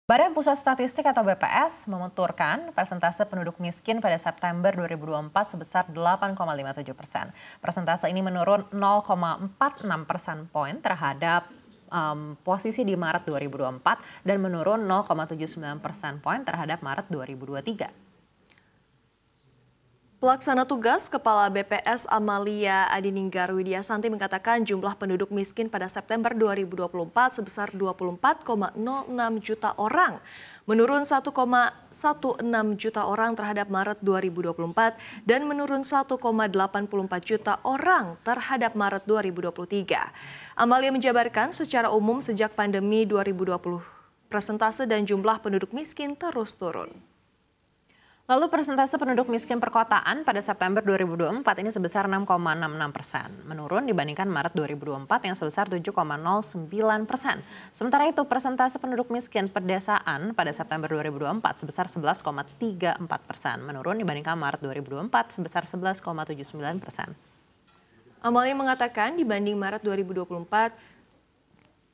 Badan Pusat Statistik atau BPS menuturkan persentase penduduk miskin pada September 2024 sebesar 8,57%. Persentase ini menurun 0,46 persen poin terhadap posisi di Maret 2024 dan menurun 0,79 persen poin terhadap Maret 2023. Pelaksana tugas Kepala BPS Amalia Adininggar Widyasanti mengatakan jumlah penduduk miskin pada September 2024 sebesar 24,06 juta orang, menurun 1,16 juta orang terhadap Maret 2024 dan menurun 1,84 juta orang terhadap Maret 2023. Amalia menjabarkan secara umum sejak pandemi 2020, persentase dan jumlah penduduk miskin terus turun. Lalu persentase penduduk miskin perkotaan pada September 2024 ini sebesar 6,66%, menurun dibandingkan Maret 2024 yang sebesar 7,09%. Sementara itu persentase penduduk miskin pedesaan pada September 2024 sebesar 11,34%, menurun dibandingkan Maret 2024 sebesar 11,79%. Amalia mengatakan dibanding Maret 2024,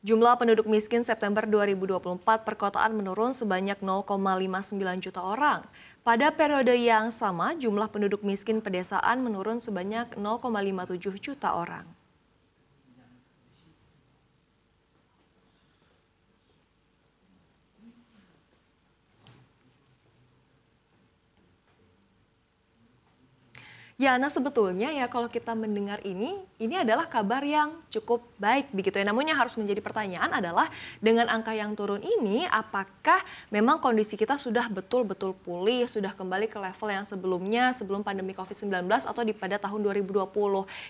jumlah penduduk miskin September 2024 perkotaan menurun sebanyak 0,59 juta orang. Pada periode yang sama, jumlah penduduk miskin pedesaan menurun sebanyak 0,57 juta orang. Ya, nah sebetulnya ya kalau kita mendengar ini adalah kabar yang cukup baik begitu ya. Namun yang harus menjadi pertanyaan adalah dengan angka yang turun ini apakah memang kondisi kita sudah betul-betul pulih, sudah kembali ke level yang sebelumnya sebelum pandemi COVID-19 atau pada tahun 2020.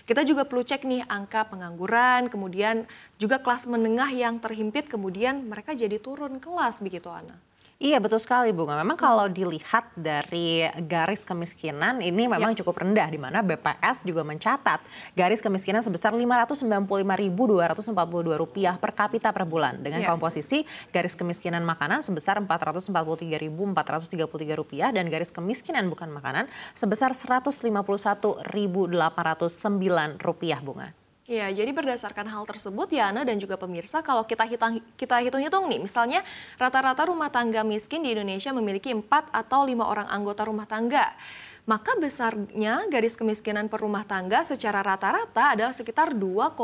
Kita juga perlu cek nih angka pengangguran, kemudian juga kelas menengah yang terhimpit kemudian mereka jadi turun kelas begitu Ana. Iya betul sekali Bunga, memang kalau dilihat dari garis kemiskinan ini memang cukup rendah di mana BPS juga mencatat garis kemiskinan sebesar Rp595.242 per kapita per bulan dengan komposisi garis kemiskinan makanan sebesar Rp443.433 dan garis kemiskinan bukan makanan sebesar Rp151.809 Bunga. Ya, jadi berdasarkan hal tersebut ya Ana dan juga pemirsa kalau kita hitung-hitung nih misalnya rata-rata rumah tangga miskin di Indonesia memiliki 4 atau 5 orang anggota rumah tangga. Maka besarnya garis kemiskinan per rumah tangga secara rata-rata adalah sekitar 2,3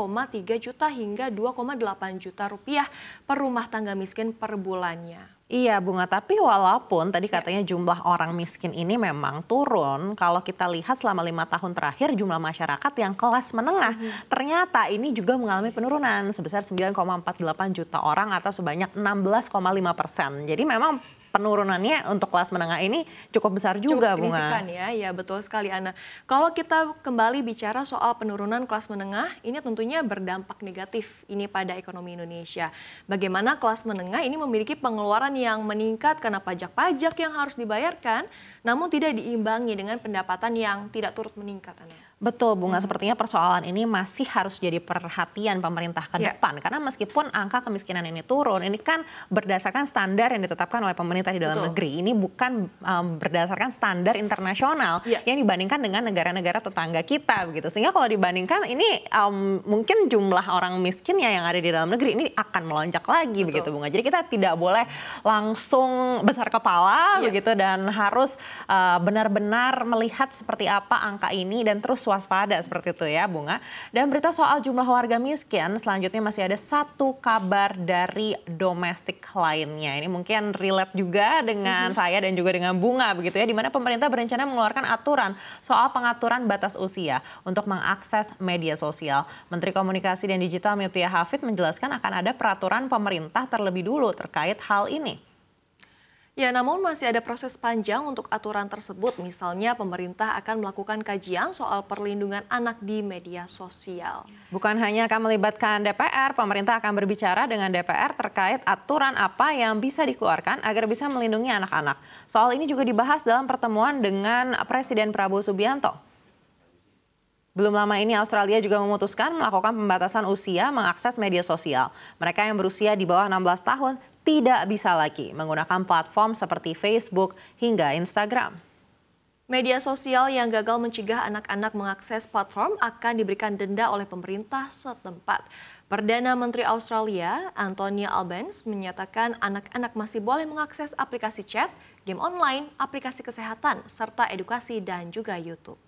juta hingga 2,8 juta rupiah per rumah tangga miskin per bulannya. Iya Bunga, tapi walaupun tadi katanya jumlah orang miskin ini memang turun, kalau kita lihat selama 5 tahun terakhir jumlah masyarakat yang kelas menengah ternyata ini juga mengalami penurunan sebesar 9,48 juta orang atau sebanyak 16,5%. Jadi memang penurunannya untuk kelas menengah ini cukup besar juga, cukup signifikan Bunga. ya betul sekali Ana. Kalau kita kembali bicara soal penurunan kelas menengah, ini tentunya berdampak negatif ini pada ekonomi Indonesia. Bagaimana kelas menengah ini memiliki pengeluaran yang meningkat karena pajak-pajak yang harus dibayarkan, namun tidak diimbangi dengan pendapatan yang tidak turut meningkat, Ana. Betul Bunga, sepertinya persoalan ini masih harus jadi perhatian pemerintah ke depan. Karena meskipun angka kemiskinan ini turun, ini kan berdasarkan standar yang ditetapkan oleh pemerintah di dalam negeri. Ini bukan berdasarkan standar internasional yang dibandingkan dengan negara-negara tetangga kita begitu. Sehingga kalau dibandingkan ini mungkin jumlah orang miskinnya yang ada di dalam negeri ini akan melonjak lagi begitu Bunga. Jadi kita tidak boleh langsung besar kepala begitu dan harus benar-benar melihat seperti apa angka ini dan terus waspada seperti itu ya Bunga. Dan berita soal jumlah warga miskin selanjutnya masih ada satu kabar dari domestik lainnya. Ini mungkin relate juga dengan saya dan juga dengan Bunga begitu ya, di mana pemerintah berencana mengeluarkan aturan soal pengaturan batas usia untuk mengakses media sosial. Menteri Komunikasi dan Digital Mutia Hafid menjelaskan akan ada peraturan pemerintah terlebih dulu terkait hal ini. Ya, namun masih ada proses panjang untuk aturan tersebut. Misalnya pemerintah akan melakukan kajian soal perlindungan anak di media sosial. Bukan hanya akan melibatkan DPR, pemerintah akan berbicara dengan DPR terkait aturan apa yang bisa dikeluarkan agar bisa melindungi anak-anak. Soal ini juga dibahas dalam pertemuan dengan Presiden Prabowo Subianto. Belum lama ini Australia juga memutuskan melakukan pembatasan usia mengakses media sosial. Mereka yang berusia di bawah 16 tahun tidak bisa lagi menggunakan platform seperti Facebook hingga Instagram. Media sosial yang gagal mencegah anak-anak mengakses platform akan diberikan denda oleh pemerintah setempat. Perdana Menteri Australia, Anthony Albanese, menyatakan anak-anak masih boleh mengakses aplikasi chat, game online, aplikasi kesehatan, serta edukasi dan juga YouTube.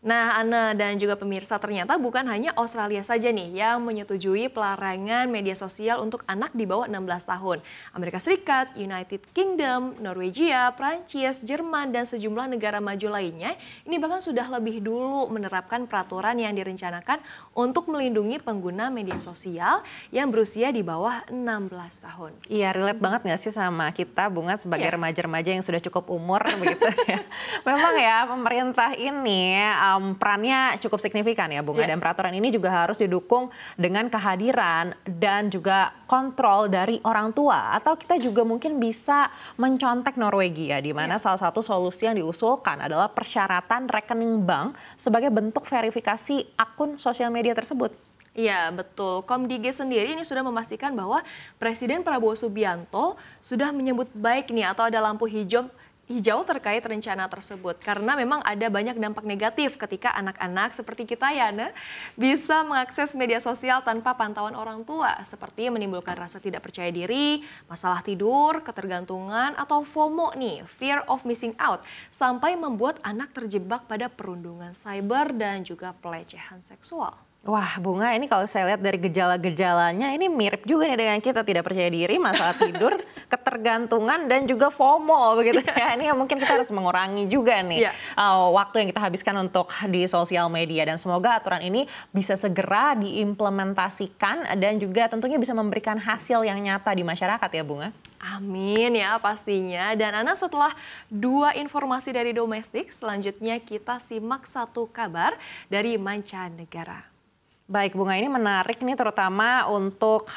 Nah, Ana dan juga pemirsa, ternyata bukan hanya Australia saja nih yang menyetujui pelarangan media sosial untuk anak di bawah 16 tahun. Amerika Serikat, United Kingdom, Norwegia, Prancis, Jerman, dan sejumlah negara maju lainnya ini bahkan sudah lebih dulu menerapkan peraturan yang direncanakan untuk melindungi pengguna media sosial yang berusia di bawah 16 tahun. Iya, relate banget nggak sih sama kita, Bunga, sebagai remaja-remaja yang sudah cukup umur begitu ya. Memang ya, pemerintah ini perannya cukup signifikan ya, Bunga, dan peraturan ini juga harus didukung dengan kehadiran dan juga kontrol dari orang tua, atau kita juga mungkin bisa mencontek Norwegia, di mana salah satu solusi yang diusulkan adalah persyaratan rekening bank sebagai bentuk verifikasi akun sosial media tersebut. Iya, betul. Komdige sendiri ini sudah memastikan bahwa Presiden Prabowo Subianto sudah menyebut baik nih atau ada lampu hijau terkait rencana tersebut, karena memang ada banyak dampak negatif ketika anak-anak seperti kita ya, bisa mengakses media sosial tanpa pantauan orang tua, seperti menimbulkan rasa tidak percaya diri, masalah tidur, ketergantungan, atau FOMO nih, fear of missing out, sampai membuat anak terjebak pada perundungan cyber dan juga pelecehan seksual. Wah, Bunga, ini kalau saya lihat dari gejala-gejalanya ini mirip juga nih dengan kita, tidak percaya diri, masalah tidur, ketergantungan, dan juga FOMO begitu ya. Ini mungkin kita harus mengurangi juga nih waktu yang kita habiskan untuk di sosial media, dan semoga aturan ini bisa segera diimplementasikan dan juga tentunya bisa memberikan hasil yang nyata di masyarakat ya, Bunga. Amin ya pastinya. Dan Ana, setelah 2 informasi dari domestik, selanjutnya kita simak satu kabar dari mancanegara. Baik, Bunga, ini menarik nih terutama untuk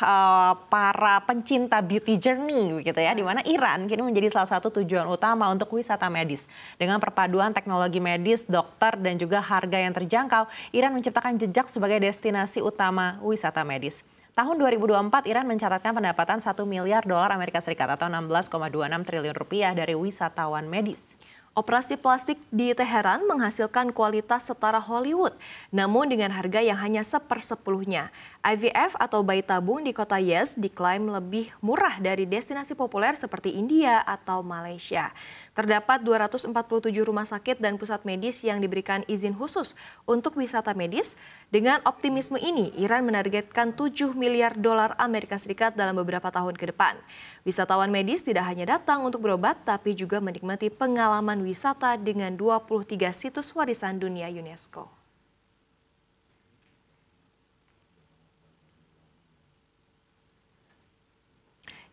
para pencinta beauty journey gitu ya, di mana Iran kini menjadi salah satu tujuan utama untuk wisata medis. Dengan perpaduan teknologi medis, dokter, dan juga harga yang terjangkau, Iran menciptakan jejak sebagai destinasi utama wisata medis. Tahun 2024, Iran mencatatkan pendapatan 1 miliar dolar Amerika Serikat atau 16,26 triliun rupiah dari wisatawan medis. Operasi plastik di Teheran menghasilkan kualitas setara Hollywood, namun dengan harga yang hanya 1/10-nya. IVF atau bayi tabung di kota Yazd diklaim lebih murah dari destinasi populer seperti India atau Malaysia. Terdapat 247 rumah sakit dan pusat medis yang diberikan izin khusus untuk wisata medis. Dengan optimisme ini, Iran menargetkan 7 miliar dolar Amerika Serikat dalam beberapa tahun ke depan. Wisatawan medis tidak hanya datang untuk berobat, tapi juga menikmati pengalaman wisata dengan 23 situs warisan dunia UNESCO.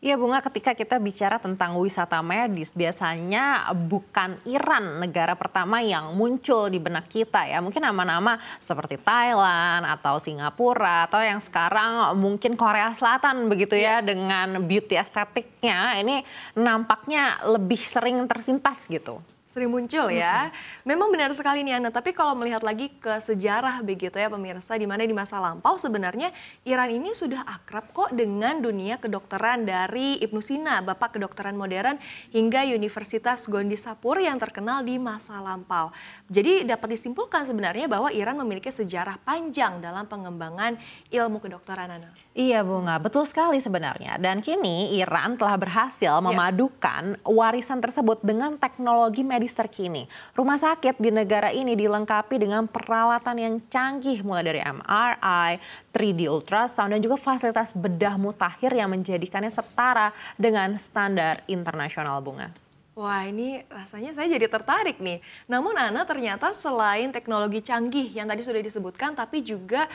Iya, Bunga, ketika kita bicara tentang wisata medis, biasanya bukan Iran negara pertama yang muncul di benak kita ya. Mungkin nama-nama seperti Thailand atau Singapura atau yang sekarang mungkin Korea Selatan begitu ya, dengan beauty estetiknya ini nampaknya lebih sering tersimpas gitu. Sering muncul ya. Memang benar sekali nih Ana, tapi kalau melihat lagi ke sejarah begitu ya pemirsa, di mana di masa lampau sebenarnya Iran ini sudah akrab kok dengan dunia kedokteran, dari Ibnu Sina, bapak kedokteran modern, hingga Universitas Gondisapur yang terkenal di masa lampau. Jadi dapat disimpulkan sebenarnya bahwa Iran memiliki sejarah panjang dalam pengembangan ilmu kedokteran, Ana. Iya, Bunga, betul sekali sebenarnya. Dan kini Iran telah berhasil memadukan warisan tersebut dengan teknologi medis terkini. Rumah sakit di negara ini dilengkapi dengan peralatan yang canggih mulai dari MRI, 3D ultrasound, dan juga fasilitas bedah mutakhir yang menjadikannya setara dengan standar internasional, Bunga. Wah, ini rasanya saya jadi tertarik nih. Namun Ana, ternyata selain teknologi canggih yang tadi sudah disebutkan, tapi juga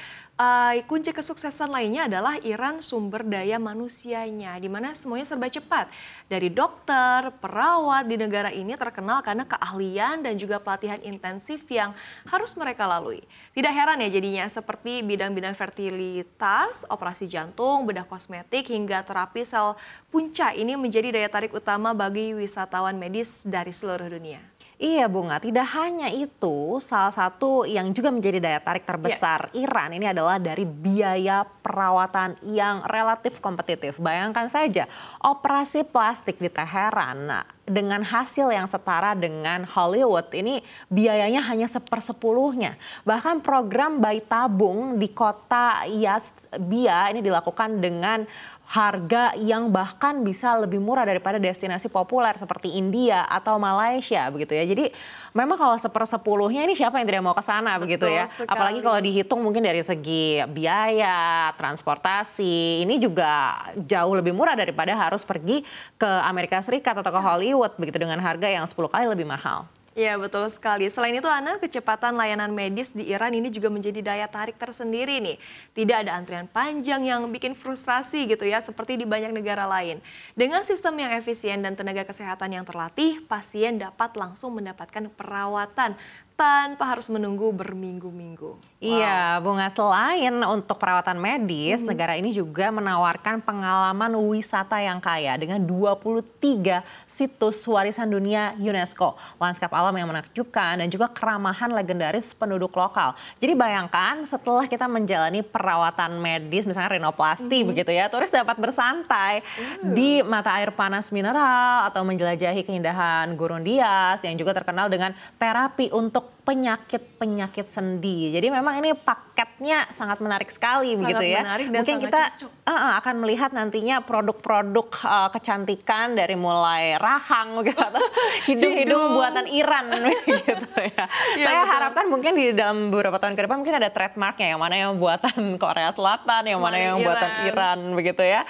kunci kesuksesan lainnya adalah Iran sumber daya manusianya, di mana semuanya serba cepat. Dari dokter, perawat di negara ini terkenal karena keahlian dan juga pelatihan intensif yang harus mereka lalui. Tidak heran ya jadinya, seperti bidang-bidang fertilitas, operasi jantung, bedah kosmetik, hingga terapi sel punca ini menjadi daya tarik utama bagi wisatawan medis dari seluruh dunia. Iya Bunga, tidak hanya itu, salah satu yang juga menjadi daya tarik terbesar Iran ini adalah dari biaya perawatan yang relatif kompetitif. Bayangkan saja, operasi plastik di Teheran dengan hasil yang setara dengan Hollywood ini biayanya hanya sepersepuluhnya. Bahkan program bayi tabung di kota Yazbia ini dilakukan dengan harga yang bahkan bisa lebih murah daripada destinasi populer seperti India atau Malaysia begitu ya. Jadi memang kalau sepersepuluhnya ini siapa yang tidak mau ke sana begitu ya. Sekali. Apalagi kalau dihitung mungkin dari segi biaya, transportasi, ini juga jauh lebih murah daripada harus pergi ke Amerika Serikat atau ke Hollywood begitu dengan harga yang 10 kali lebih mahal. Ya betul sekali. Selain itu Ana, kecepatan layanan medis di Iran ini juga menjadi daya tarik tersendiri nih. Tidak ada antrian panjang yang bikin frustrasi gitu ya, seperti di banyak negara lain. Dengan sistem yang efisien dan tenaga kesehatan yang terlatih, pasien dapat langsung mendapatkan perawatan tanpa harus menunggu berminggu-minggu. Iya, Bunga, selain untuk perawatan medis, negara ini juga menawarkan pengalaman wisata yang kaya dengan 23 situs warisan dunia UNESCO, lanskap alam yang menakjubkan, dan juga keramahan legendaris penduduk lokal. Jadi bayangkan setelah kita menjalani perawatan medis, misalnya rinoplasti begitu ya, turis dapat bersantai di mata air panas mineral atau menjelajahi keindahan Gurun Dias yang juga terkenal dengan terapi untuk penyakit-penyakit sendi. Jadi memang ini paketnya sangat menarik sekali begitu ya. Menarik dan mungkin sangat kita cocok. Akan melihat nantinya produk-produk kecantikan dari mulai rahang gitu, atau hidung-hidung buatan Iran gitu ya. Saya harapkan mungkin di dalam beberapa tahun ke depan mungkin ada trademarknya, yang mana yang buatan Korea Selatan, yang mana yang buatan Iran begitu ya.